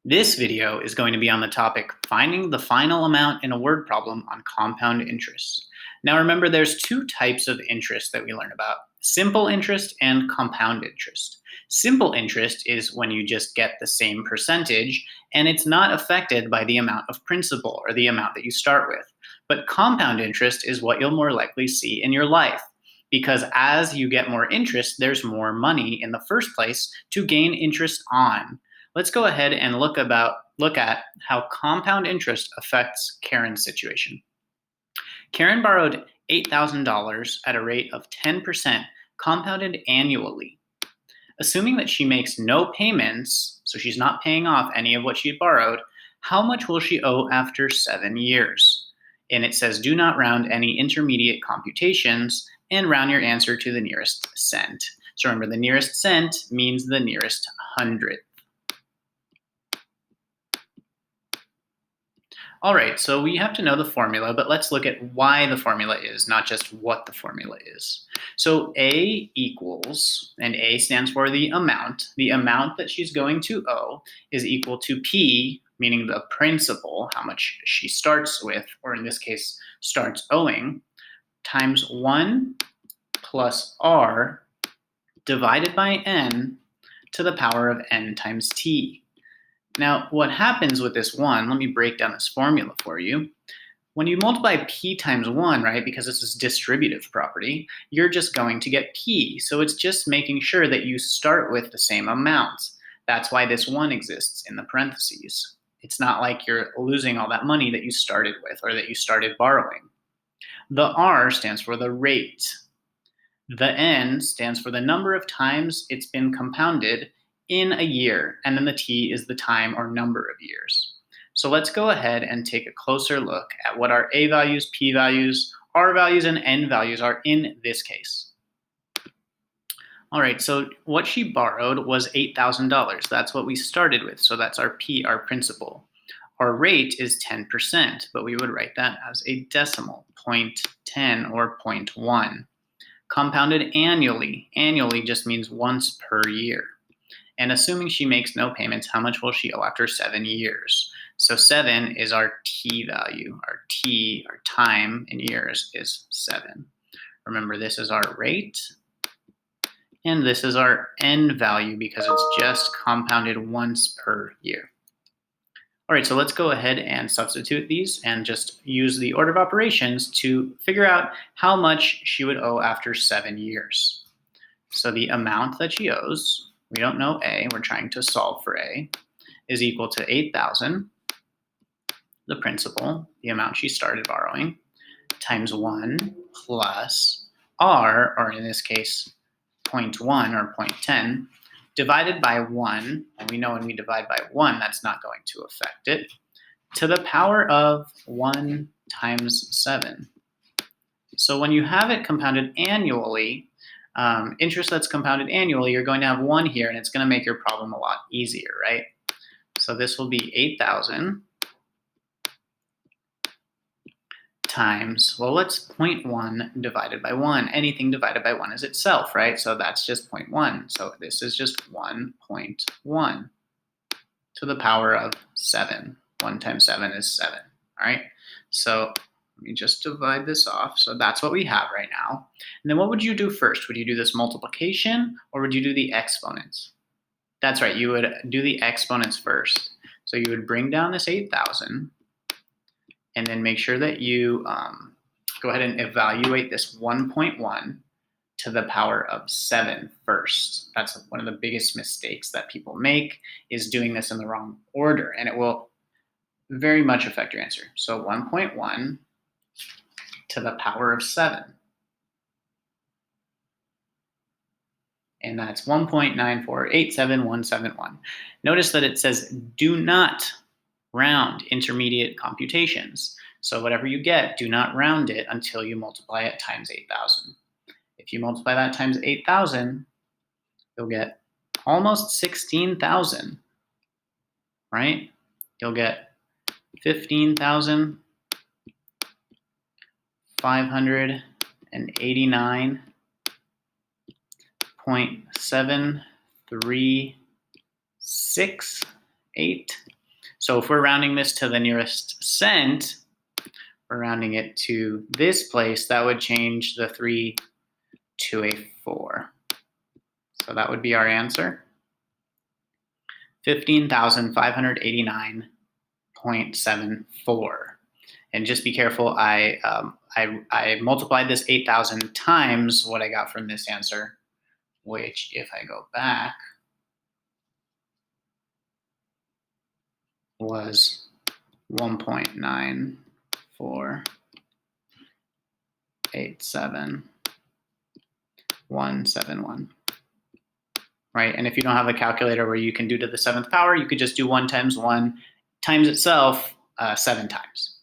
This video is going to be on the topic finding the final amount in a word problem on compound interest. Now remember, there's two types of interest that we learn about: simple interest and compound interest. Simple interest is when you just get the same percentage and it's not affected by the amount of principal or the amount that you start with. But compound interest is what you'll more likely see in your life, because as you get more interest, there's more money in the first place to gain interest on. Let's go ahead and look at how compound interest affects Karen's situation. Karen borrowed $8,000 at a rate of 10% compounded annually. Assuming that she makes no payments, so she's not paying off any of what she borrowed, how much will she owe after 7 years? And it says do not round any intermediate computations and round your answer to the nearest cent. So remember, the nearest cent means the nearest hundredth. All right, so we have to know the formula, but let's look at why the formula is, not just what the formula is. So A equals, and A stands for the amount. The amount that she's going to owe is equal to P, meaning the principal, how much she starts with, or in this case, starts owing, times 1 plus R divided by N to the power of N times T. Now, what happens with this 1, let me break down this formula for you. When you multiply P times 1, right, because this is distributive property, you're just going to get P. So it's just making sure that you start with the same amount. That's why this 1 exists in the parentheses. It's not like you're losing all that money that you started with or that you started borrowing. The R stands for the rate. The N stands for the number of times it's been compounded in a year, and then the T is the time or number of years. So let's go ahead and take a closer look at what our A values, P values, R values, and N values are in this case. All right, so what she borrowed was $8,000. That's what we started with, so that's our P, our principal. Our rate is 10%, but we would write that as a decimal, 0.10 or 0.1. Compounded annually. Annually just means once per year. And assuming she makes no payments, how much will she owe after 7 years? So 7 is our T value. Our T, our time in years, is 7. Remember, this is our rate, and this is our N value because it's just compounded once per year. All right, so let's go ahead and substitute these and just use the order of operations to figure out how much she would owe after 7 years. So the amount that she owes, we don't know A, we're trying to solve for A, is equal to 8,000, the principal, the amount she started borrowing, times 1 plus R, or in this case, 0.1 or 0.10, divided by 1, and we know when we divide by 1, that's not going to affect it, to the power of 1 times 7. So when you have it compounded annually, interest that's compounded annually, you're going to have 1 here, and it's going to make your problem a lot easier, right? So this will be 8,000 times, well, what's 0.1 divided by 1? Anything divided by 1 is itself, right? So that's just 0.1. So this is just 1.1 to the power of 7. 1 times 7 is 7, all right? So let me just divide this off. So that's what we have right now. And then what would you do first? Would you do this multiplication or would you do the exponents? That's right, you would do the exponents first. So you would bring down this 8,000 and then make sure that you go ahead and evaluate this 1.1 to the power of 7 first. That's one of the biggest mistakes that people make, is doing this in the wrong order, and it will very much affect your answer. So 1.1 to the power of 7. And that's 1.9487171. Notice that it says do not round intermediate computations. So whatever you get, do not round it until you multiply it times 8,000. If you multiply that times 8,000, you'll get almost 16,000, right? You'll get 15,589.7368 So if we're rounding this to the nearest cent, we're rounding it to this place, that would change the 3 to a 4. So that would be our answer. 15,589.74. And just be careful, I multiplied this 8,000 times what I got from this answer, which if I go back was 1.9487171. Right? And if you don't have a calculator where you can do to the 7th power, you could just do 1 times 1 times itself 7 times.